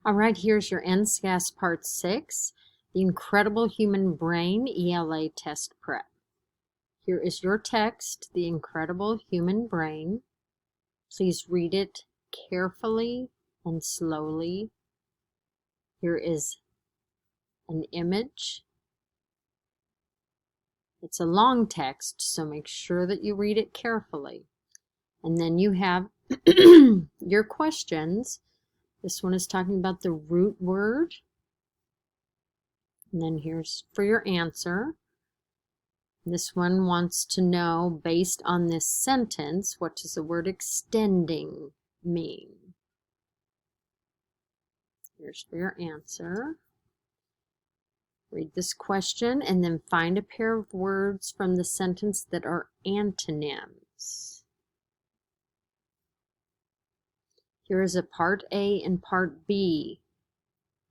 All right, here's your NSCAS Part 6, The Incredible Human Brain ELA Test Prep. Here is your text, The Incredible Human Brain. Please read it carefully and slowly. Here is an image. It's a long text, so make sure that you read it carefully. And then you have your questions. This one is talking about the root word. And then here's for your answer. This one wants to know, based on this sentence, what does the word extending mean? Here's for your answer. Read this question and then find a pair of words from the sentence that are antonyms. Here is a Part A and Part B.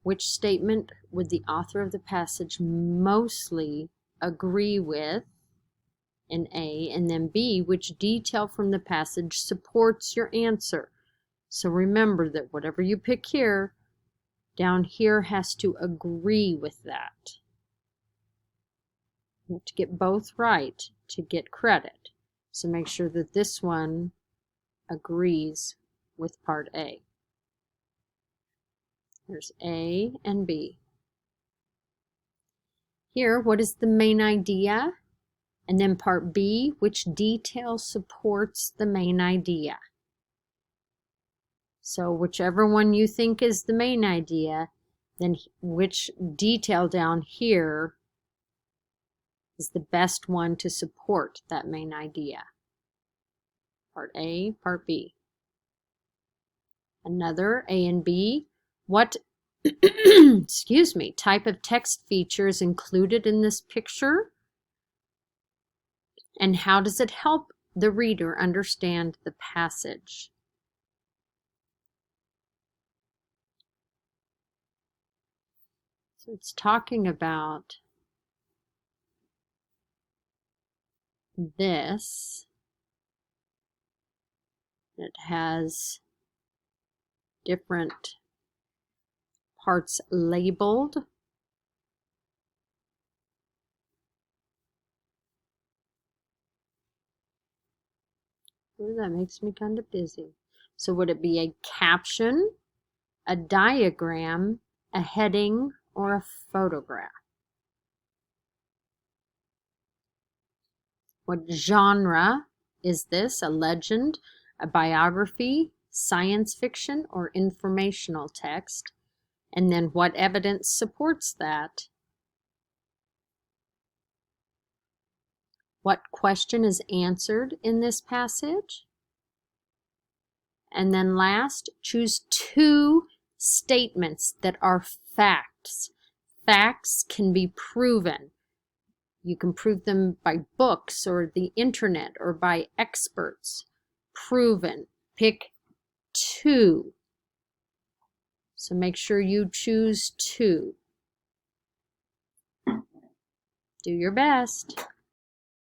Which statement would the author of the passage mostly agree with in A, and then B, which detail from the passage supports your answer? So remember that whatever you pick here, down here has to agree with that. You have to get both right to get credit. So make sure that this one agrees with Part A. There's A and B. Here, what is the main idea? And then Part B, which detail supports the main idea? So whichever one you think is the main idea, then which detail down here is the best one to support that main idea? Part A, Part B. Another A and B. What excuse me, type of text feature is included in this picture? And how does it help the reader understand the passage? So it's talking about this. It has different parts labeled. Ooh, that makes me kind of busy. So would it be a caption, a diagram, a heading, or a photograph? What genre is this? A legend, a biography, science fiction, or informational text? And then what evidence supports that? What question is answered in this passage? And then last, choose two statements that are facts. Facts can be proven. You can prove them by books or the internet or by experts. Proven. Pick two. So make sure you choose two. Do your best.